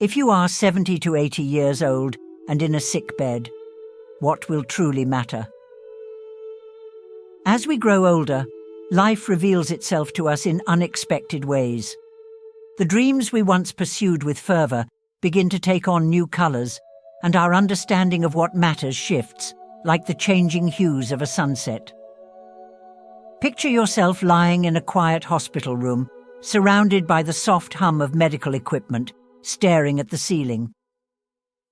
If you are 70 to 80 years old and in a sick bed, what will truly matter? As we grow older, life reveals itself to us in unexpected ways. The dreams we once pursued with fervor begin to take on new colors, and our understanding of what matters shifts, like the changing hues of a sunset. Picture yourself lying in a quiet hospital room, surrounded by the soft hum of medical equipment, staring at the ceiling.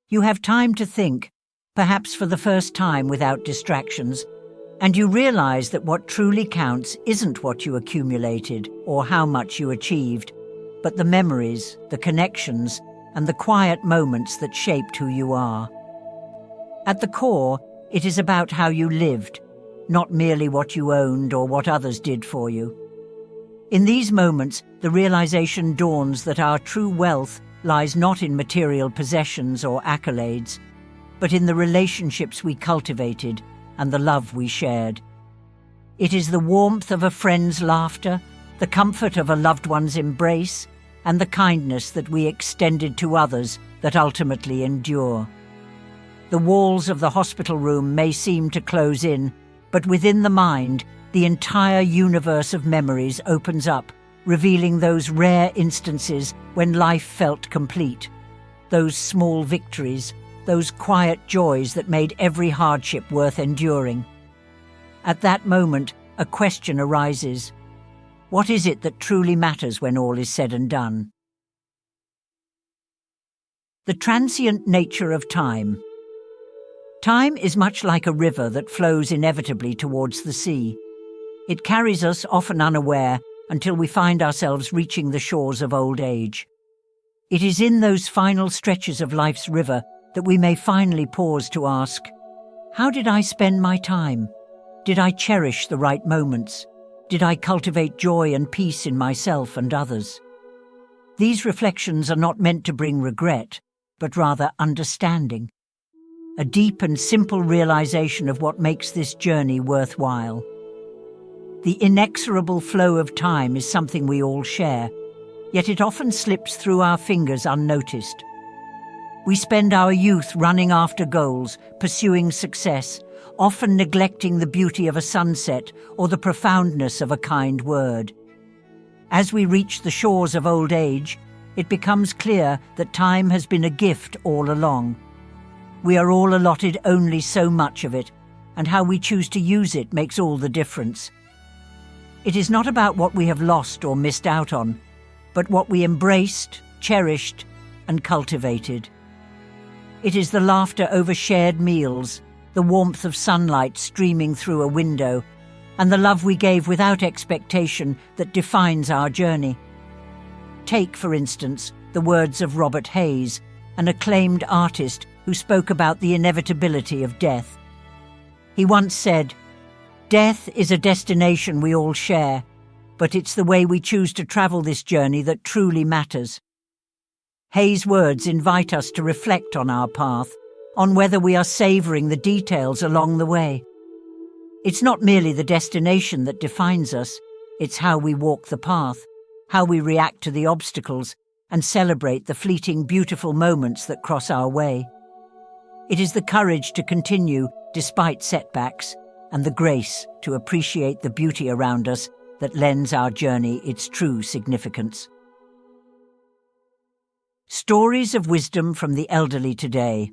You have time to think, perhaps for the first time without distractions, and you realize that what truly counts isn't what you accumulated or how much you achieved, but the memories, the connections, and the quiet moments that shaped who you are. At the core, it is about how you lived, not merely what you owned or what others did for you. In these moments, the realization dawns that our true wealth lies not in material possessions or accolades, but in the relationships we cultivated and the love we shared. It is the warmth of a friend's laughter, the comfort of a loved one's embrace, and the kindness that we extended to others that ultimately endure. The walls of the hospital room may seem to close in, but within the mind, the entire universe of memories opens up, revealing those rare instances when life felt complete, those small victories, those quiet joys that made every hardship worth enduring. At that moment, a question arises. What is it that truly matters when all is said and done? The transient nature of time. Time is much like a river that flows inevitably towards the sea. It carries us often unaware until we find ourselves reaching the shores of old age. It is in those final stretches of life's river that we may finally pause to ask, how did I spend my time? Did I cherish the right moments? Did I cultivate joy and peace in myself and others? These reflections are not meant to bring regret, but rather understanding. A deep and simple realization of what makes this journey worthwhile. The inexorable flow of time is something we all share, yet it often slips through our fingers unnoticed. We spend our youth running after goals, pursuing success, often neglecting the beauty of a sunset or the profoundness of a kind word. As we reach the shores of old age, it becomes clear that time has been a gift all along. We are all allotted only so much of it, and how we choose to use it makes all the difference. It is not about what we have lost or missed out on, but what we embraced, cherished, and cultivated. It is the laughter over shared meals, the warmth of sunlight streaming through a window, and the love we gave without expectation that defines our journey. Take, for instance, the words of Robert Hayes, an acclaimed artist who spoke about the inevitability of death. He once said, "Death is a destination we all share, but it's the way we choose to travel this journey that truly matters." Hayes' words invite us to reflect on our path, on whether we are savoring the details along the way. It's not merely the destination that defines us, it's how we walk the path, how we react to the obstacles, and celebrate the fleeting, beautiful moments that cross our way. It is the courage to continue despite setbacks, and the grace to appreciate the beauty around us that lends our journey its true significance. Stories of wisdom from the elderly today.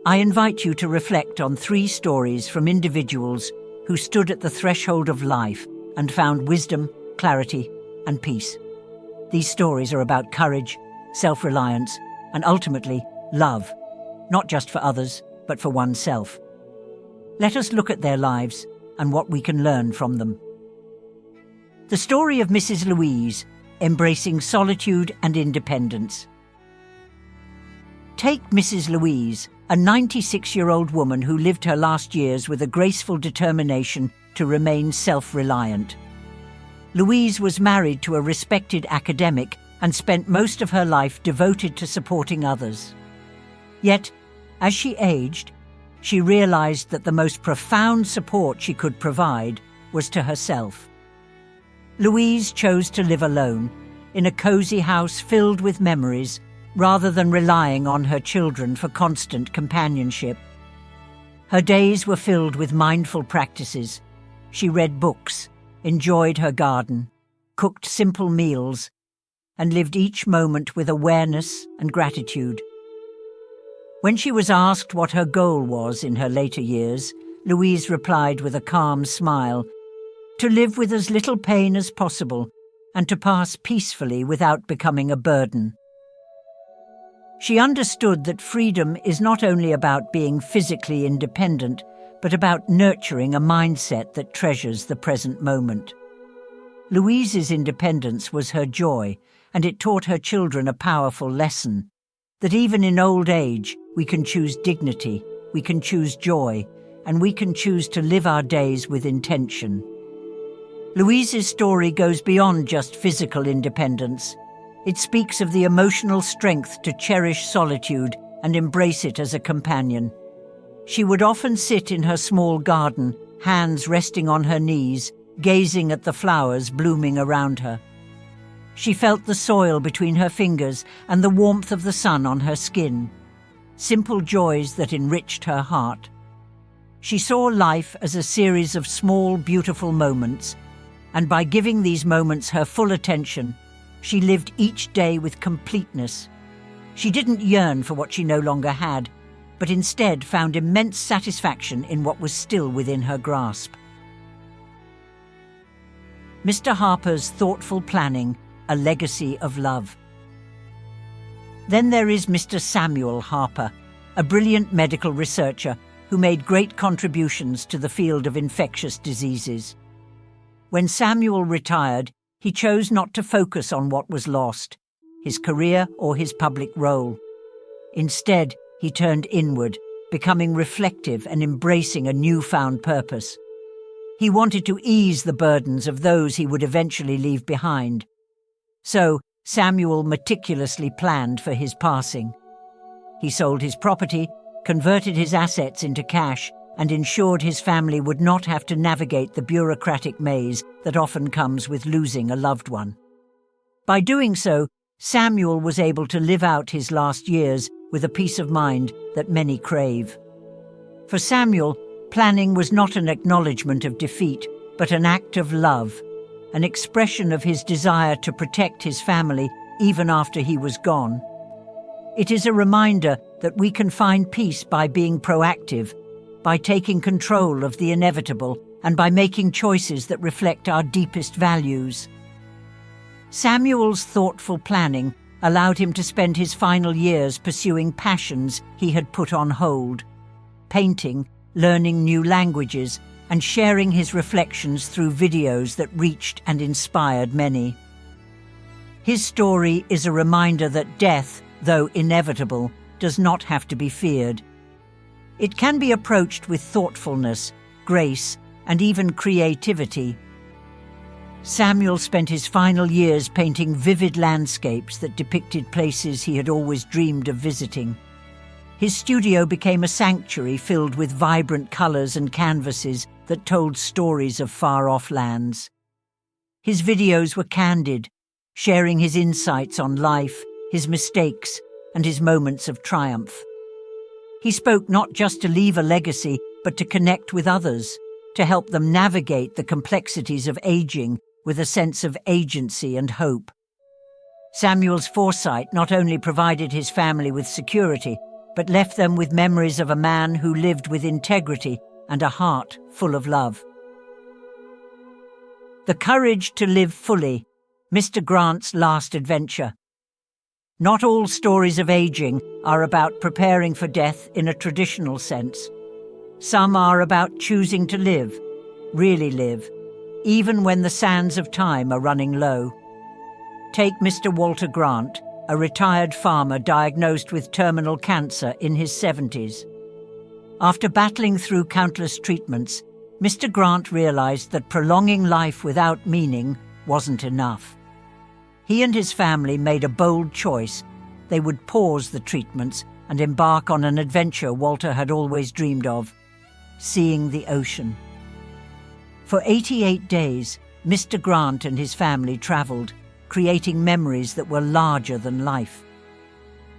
I invite you to reflect on 3 stories from individuals who stood at the threshold of life and found wisdom, clarity, and peace. These stories are about courage, self-reliance, and ultimately, love, not just for others, but for oneself. Let us look at their lives and what we can learn from them. The story of Mrs. Louise, embracing solitude and independence. Take Mrs. Louise, a 96-year-old woman who lived her last years with a graceful determination to remain self-reliant. Louise was married to a respected academic and spent most of her life devoted to supporting others. Yet, as she aged, she realized that the most profound support she could provide was to herself. Louise chose to live alone, in a cozy house filled with memories, rather than relying on her children for constant companionship. Her days were filled with mindful practices. She read books, enjoyed her garden, cooked simple meals, and lived each moment with awareness and gratitude. When she was asked what her goal was in her later years, Louise replied with a calm smile, "To live with as little pain as possible and to pass peacefully without becoming a burden." She understood that freedom is not only about being physically independent, but about nurturing a mindset that treasures the present moment. Louise's independence was her joy, and it taught her children a powerful lesson, that even in old age we can choose dignity, we can choose joy, and we can choose to live our days with intention. Louise's story goes beyond just physical independence. It speaks of the emotional strength to cherish solitude and embrace it as a companion. She would often sit in her small garden, hands resting on her knees, gazing at the flowers blooming around her. She felt the soil between her fingers and the warmth of the sun on her skin, simple joys that enriched her heart. She saw life as a series of small, beautiful moments, and by giving these moments her full attention, she lived each day with completeness. She didn't yearn for what she no longer had, but instead found immense satisfaction in what was still within her grasp. Mr. Harper's thoughtful planning, a legacy of love. Then there is Mr. Samuel Harper, a brilliant medical researcher who made great contributions to the field of infectious diseases. When Samuel retired, he chose not to focus on what was lost, his career or his public role. Instead, he turned inward, becoming reflective and embracing a newfound purpose. He wanted to ease the burdens of those he would eventually leave behind. So, Samuel meticulously planned for his passing. He sold his property, converted his assets into cash, and ensured his family would not have to navigate the bureaucratic maze that often comes with losing a loved one. By doing so, Samuel was able to live out his last years with a peace of mind that many crave. For Samuel, planning was not an acknowledgement of defeat, but an act of love, an expression of his desire to protect his family even after he was gone. It is a reminder that we can find peace by being proactive, by taking control of the inevitable, and by making choices that reflect our deepest values. Samuel's thoughtful planning allowed him to spend his final years pursuing passions he had put on hold, painting, learning new languages, and sharing his reflections through videos that reached and inspired many. His story is a reminder that death, though inevitable, does not have to be feared. It can be approached with thoughtfulness, grace, and even creativity. Samuel spent his final years painting vivid landscapes that depicted places he had always dreamed of visiting. His studio became a sanctuary filled with vibrant colors and canvases that told stories of far-off lands. His videos were candid, sharing his insights on life, his mistakes, and his moments of triumph. He spoke not just to leave a legacy, but to connect with others, to help them navigate the complexities of aging with a sense of agency and hope. Samuel's foresight not only provided his family with security, but left them with memories of a man who lived with integrity and a heart full of love. The Courage to Live Fully, Mr. Grant's last adventure. Not all stories of aging are about preparing for death in a traditional sense. Some are about choosing to live, really live, even when the sands of time are running low. Take Mr. Walter Grant, a retired farmer diagnosed with terminal cancer in his 70s. After battling through countless treatments, Mr. Grant realized that prolonging life without meaning wasn't enough. He and his family made a bold choice. They would pause the treatments and embark on an adventure Walter had always dreamed of, seeing the ocean. For 88 days, Mr. Grant and his family traveled, creating memories that were larger than life.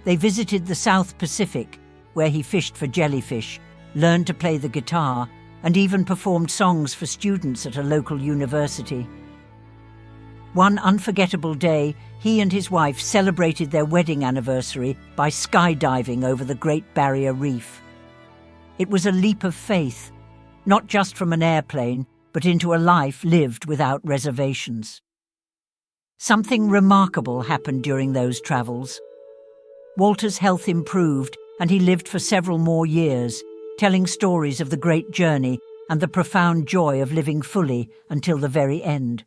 They visited the South Pacific, where he fished for jellyfish, learned to play the guitar, and even performed songs for students at a local university. One unforgettable day, he and his wife celebrated their wedding anniversary by skydiving over the Great Barrier Reef. It was a leap of faith, not just from an airplane, but into a life lived without reservations. Something remarkable happened during those travels. Walter's health improved, and he lived for several more years, telling stories of the great journey and the profound joy of living fully until the very end.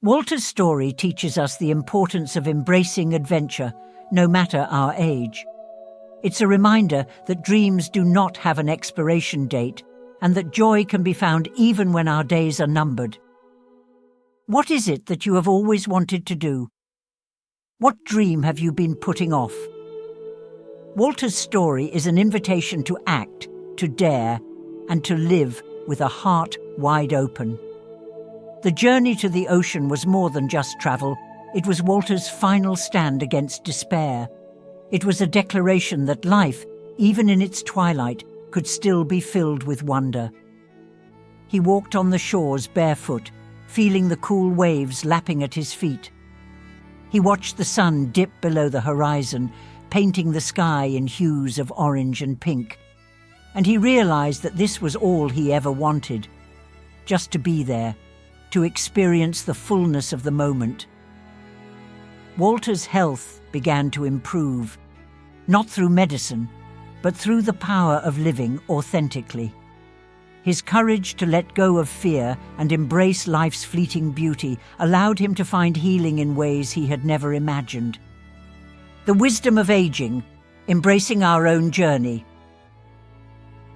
Walter's story teaches us the importance of embracing adventure, no matter our age. It's a reminder that dreams do not have an expiration date and that joy can be found even when our days are numbered. What is it that you have always wanted to do? What dream have you been putting off? Walter's story is an invitation to act, to dare, and to live with a heart wide open. The journey to the ocean was more than just travel. It was Walter's final stand against despair. It was a declaration that life, even in its twilight, could still be filled with wonder. He walked on the shores barefoot, feeling the cool waves lapping at his feet. He watched the sun dip below the horizon, painting the sky in hues of orange and pink. And he realized that this was all he ever wanted, just to be there, to experience the fullness of the moment. Walter's health began to improve, not through medicine, but through the power of living authentically. His courage to let go of fear and embrace life's fleeting beauty allowed him to find healing in ways he had never imagined. The wisdom of aging, embracing our own journey.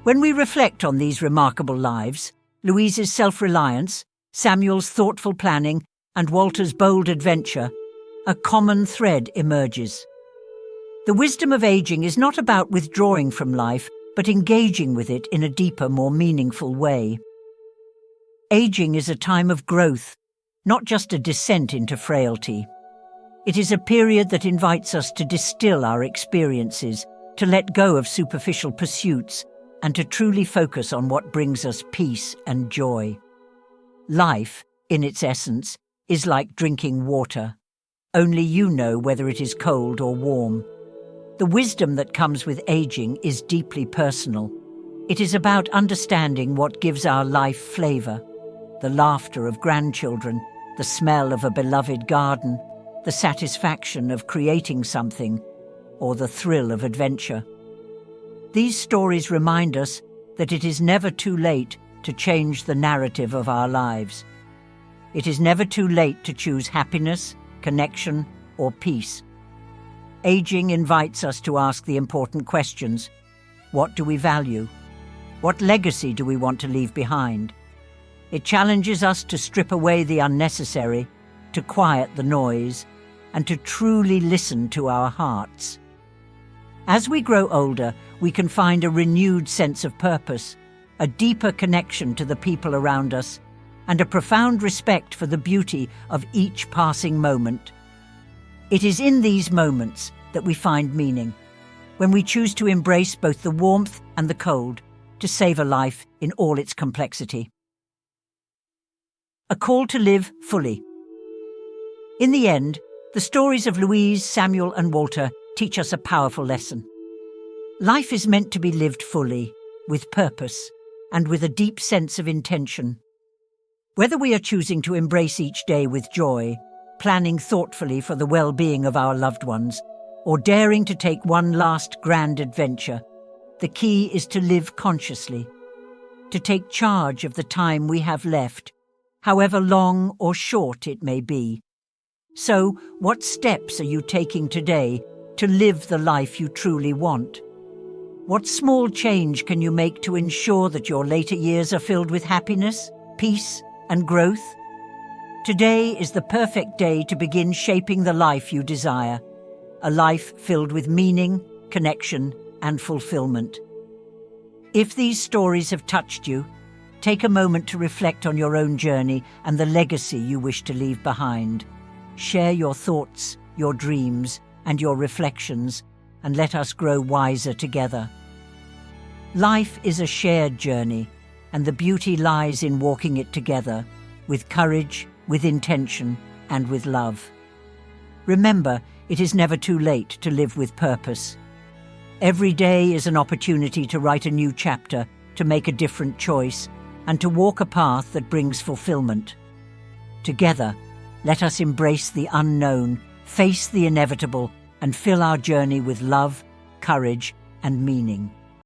When we reflect on these remarkable lives, Louise's self-reliance, Samuel's thoughtful planning, and Walter's bold adventure, a common thread emerges. The wisdom of aging is not about withdrawing from life, but engaging with it in a deeper, more meaningful way. Aging is a time of growth, not just a descent into frailty. It is a period that invites us to distill our experiences, to let go of superficial pursuits, and to truly focus on what brings us peace and joy. Life, in its essence, is like drinking water. Only you know whether it is cold or warm. The wisdom that comes with aging is deeply personal. It is about understanding what gives our life flavor: the laughter of grandchildren, the smell of a beloved garden, the satisfaction of creating something, or the thrill of adventure. These stories remind us that it is never too late to change the narrative of our lives. It is never too late to choose happiness, connection, or peace. Aging invites us to ask the important questions. What do we value? What legacy do we want to leave behind? It challenges us to strip away the unnecessary, to quiet the noise, and to truly listen to our hearts. As we grow older, we can find a renewed sense of purpose, a deeper connection to the people around us, and a profound respect for the beauty of each passing moment. It is in these moments that we find meaning, when we choose to embrace both the warmth and the cold, to savor life in all its complexity. A call to live fully. In the end, the stories of Louise, Samuel, and Walter teach us a powerful lesson. Life is meant to be lived fully, with purpose, and with a deep sense of intention. Whether we are choosing to embrace each day with joy, planning thoughtfully for the well-being of our loved ones, or daring to take one last grand adventure, the key is to live consciously, to take charge of the time we have left, however long or short it may be. So, what steps are you taking today to live the life you truly want? What small change can you make to ensure that your later years are filled with happiness, peace, and growth? Today is the perfect day to begin shaping the life you desire, a life filled with meaning, connection, and fulfillment. If these stories have touched you, take a moment to reflect on your own journey and the legacy you wish to leave behind. Share your thoughts, your dreams, and your reflections, and let us grow wiser together. Life is a shared journey, and the beauty lies in walking it together, with courage, with intention, and with love. Remember, it is never too late to live with purpose. Every day is an opportunity to write a new chapter, to make a different choice, and to walk a path that brings fulfillment. Together, let us embrace the unknown, face the inevitable, and fill our journey with love, courage, and meaning.